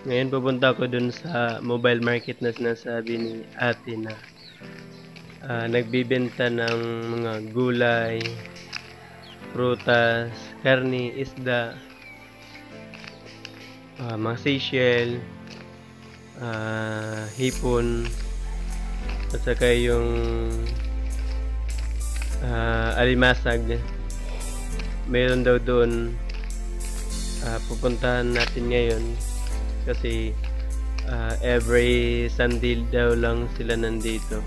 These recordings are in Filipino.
Ngayon pupunta ako dun sa mobile market na sinasabi ni ate na nagbibenta ng mga gulay, prutas, karne, isda, mga seashell, hipon, at saka yung alimasag. Mayroon daw doon. Pupuntahan natin ngayon kasi every Sunday daw lang sila nandito.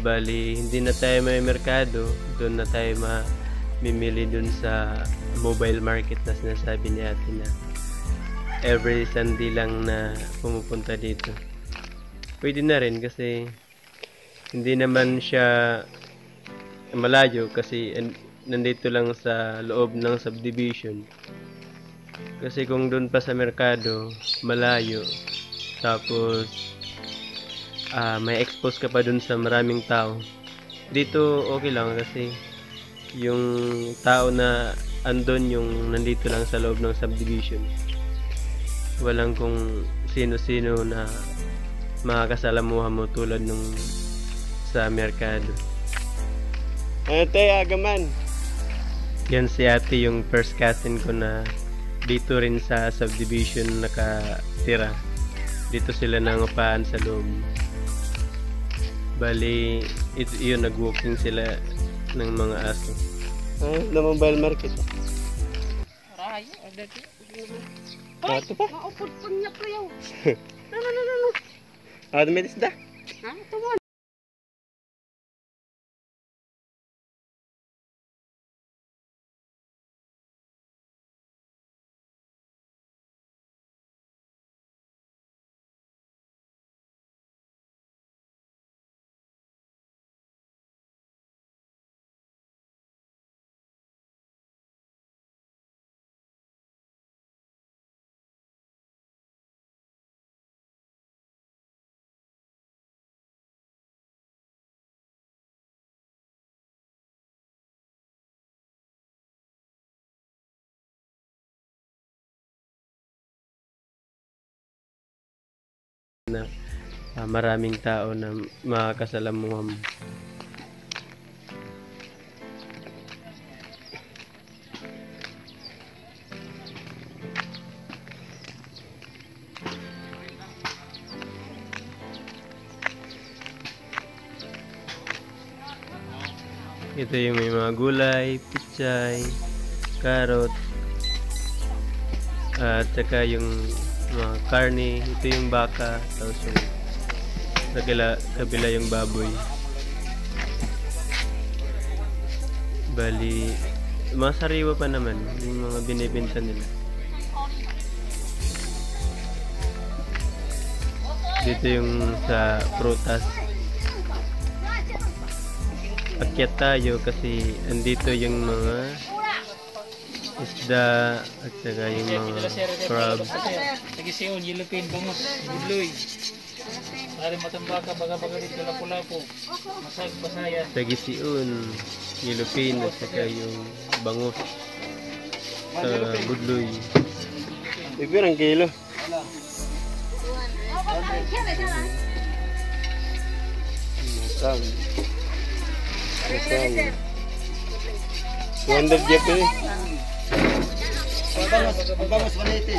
Bali, hindi na tayo may merkado, doon na tayo mamimili doon sa mobile market na sinasabi ni ate na every Sunday lang na pumupunta dito. Pwede na rin kasi hindi naman siya malayo kasi nandito lang sa loob ng subdivision. Kasi kung doon pa sa merkado, malayo, tapos may expose ka pa doon sa maraming tao. Dito okay lang kasi yung tao na andon yung nandito lang sa loob ng subdivision. Walang kung sino-sino na makakasalamuha mo tulad nung sa merkado. Ate, agaman. Yan si ate, yung first cousin ko na dito rin sa subdivision nakatira. Dito sila nangupahan sa loob. Bali, yun, nag-walking sila ng mga aso. Na mobile market. Rayo, ada tu. Ito pa? Maupod pun niya po yaw. No. May isda. Ha? Tumo. Na maraming tao na makakasalamuha mo. Ito yung may mga gulay, pichay, carrot, at saka yung mga karne. Ito yung baka, tapos yung kabila yung baboy. Bali, mga sariwa pa naman yung mga binibenta nila. Dito yung sa prutas. Akyat tayo kasi andito yung mga isda at saka yung mga crabs. Nagisiyon, yelupin, bangus, budloy. Maraming matambaka, baga-baga dito, lapu-lapu. Masag, basaya. Tagisiun, yelupin at saka yung bangus sa budloy. Ibirang kilo. Masag. Masag. 200 jeep eh. Bangus maniti.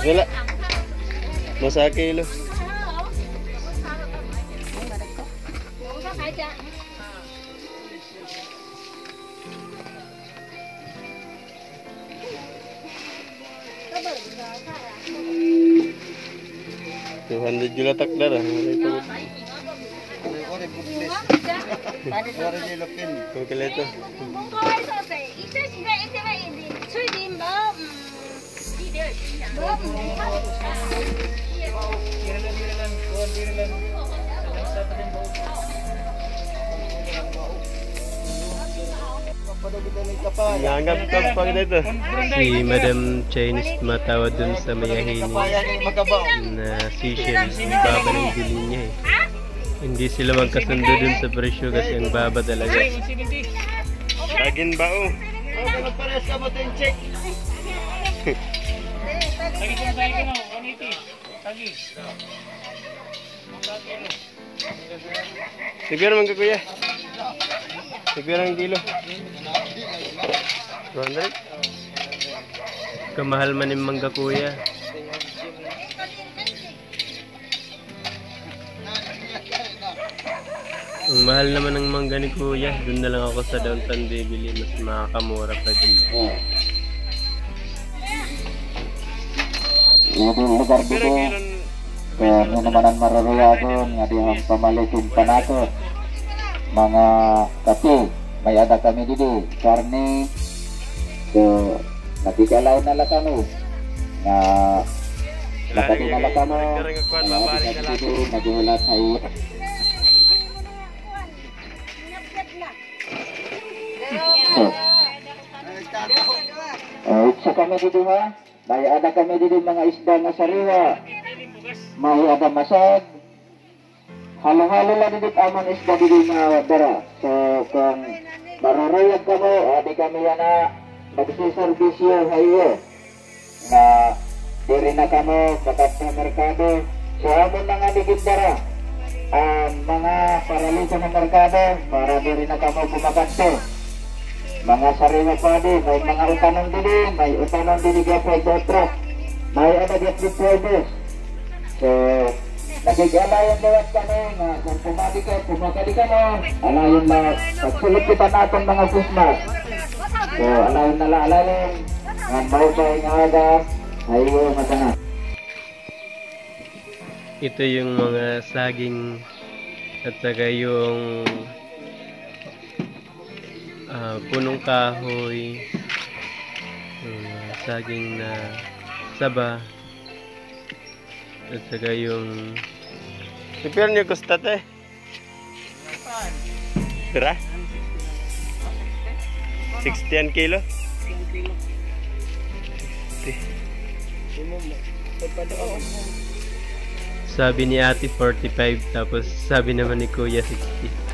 Wala. Masa kilo. $200 jula takdar. Okay lang ito. Nanggap ka pa dito. Si Madam Chinese tumatawa dun sa mayahini na seashell. Ang baba ng bili niya eh. Hindi sila magkasundo dun sa presyo kasi ang baba talaga. Okay, 170. Sagin ba oh? Nagpares ka mo yung check. Tagi ko na, 180. Tagi. Siguro man ka kuya. Siguro ang kilo. 200? Kamahal man yung mangga kuya. Ang mahal naman ng mangga ni kuya. Doon na lang ako sa downtown bibili. Mas makakamura pa din. Ini lugar dito. Kaya ano naman ang mararayagon nga dihang pamalitin pa nato. Mga kasi may ada kami dito. Karne. So, nakikalaw na lang kami. Na nakati na lang kami. Naghiwala sa iyo. Isa kami dito ha. May ada kami dito mga isda na sariwa. May ada masag. Halo-halo lang dito amang isda dito mga dara. So kung mararayag kamo, adi kami na magsiservisyo hayo. Na diri na kamo kakat sa merkado. So amon na nga digit dara. Mga paralito ng merkado para diri na kamo bumakanto. Mga sariwa pa din, may mga utanong din, may utanong din gapay dotro, may ano gapay pwede. So, nagigalayan bawat kami nga kung pumakali ka mo, alayon na, pagsulit kita natin mga Christmas. So, alayon na laalalin, nga bawbay nga aga, ayaw matanga. Ito yung mga saging at saka yung punong kahoy, saging na saba, at saka yung sipir niyo kustate pira 60 ang kilo. Sabi ni ate 45, tapos sabi naman ni kuya 60.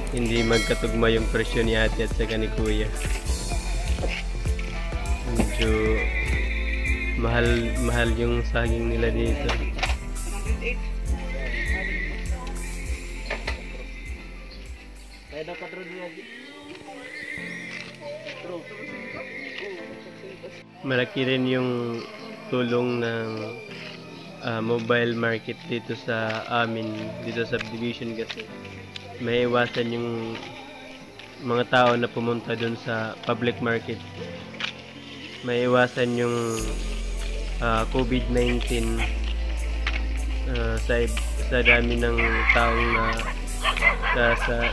Hindi magkatugma yung presyo ni ate at saka ni kuya. Medyo mahal yung saging nila dito. Malaki rin yung tulong ng mobile market dito sa amin, dito sa subdivision, kasi may iwasan yung mga tao na pumunta dun sa public market. May iwasan yung COVID-19 sa dami ng taong na sa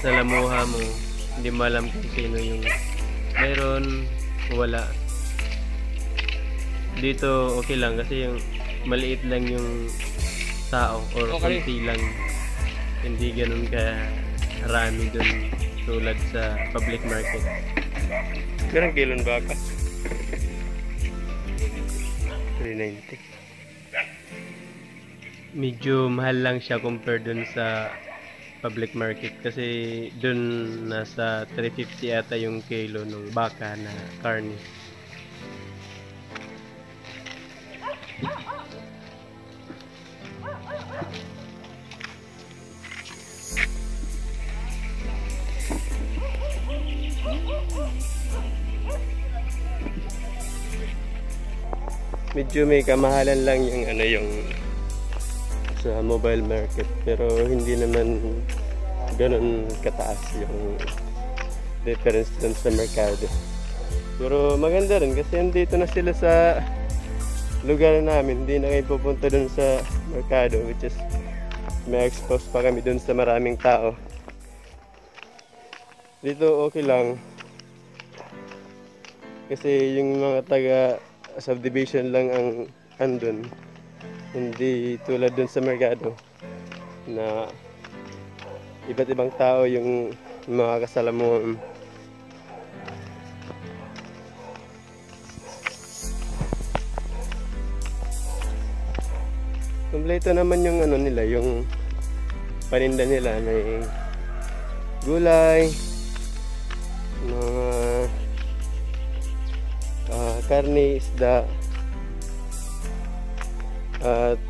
lamuha mo, hindi mo alam kung sino yung meron o wala. Dito okay lang kasi yung maliit lang yung tao or konti lang. Hindi ganun karami dun tulad sa public market. Garang kilon baka? 390. Medyo mahal lang siya compare dun sa public market kasi dun nasa 350 ata yung kilo ng baka na karne. Medyo may kamahalan lang yung yung sa mobile market, pero hindi naman ganun kataas yung difference dun sa merkado. Pero maganda rin kasi andito na sila sa lugar namin, hindi na kayo pupunta dun sa merkado, which is may expose pa kami dun sa maraming tao. Dito okay lang kasi yung mga taga subdivision lang ang andun, hindi tulad dun sa merkado na iba't ibang tao yung mga kasalamuhan. Kompleto naman yung nila, yung paninda nila. May gulay, mga karne, isda, at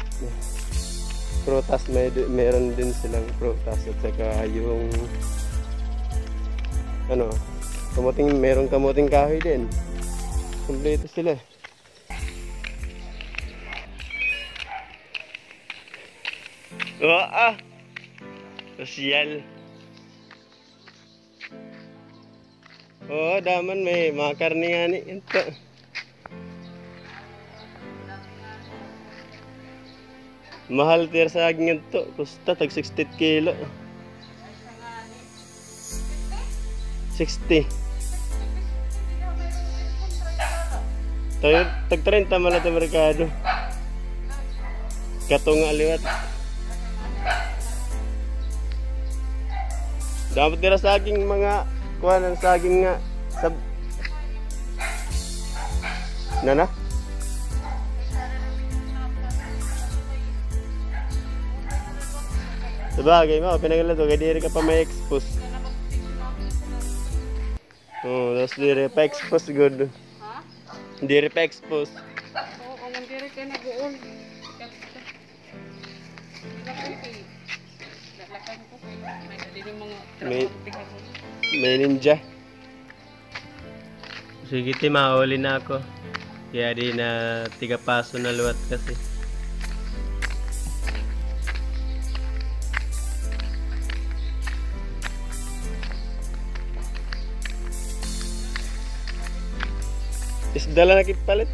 prutas. Meron din silang prutas at saka yung merong kamuting kahoy din. Kompleto sila. Sosyal. Daman may mga karne nga ni ito. Mahal tier sa aging ito. Kusta tag 60 kilo. 60. Tag 30 man na ito merkado. Katong aliwat. Dapat tira sa aging mga kuhanan sa aging nga Nana? Sabagay mo, pinagala to, kaya diri ka pa may expose. Tapos diri pa expose good. Ha? Diri pa expose. Oo, ang diri ka nag-uol. Lalakan ko kayo. May nadili mga May ninja. Sige ti, mahuli na ako. Kaya di na 3 paso na luwat kasi. Isda lang nakit palit.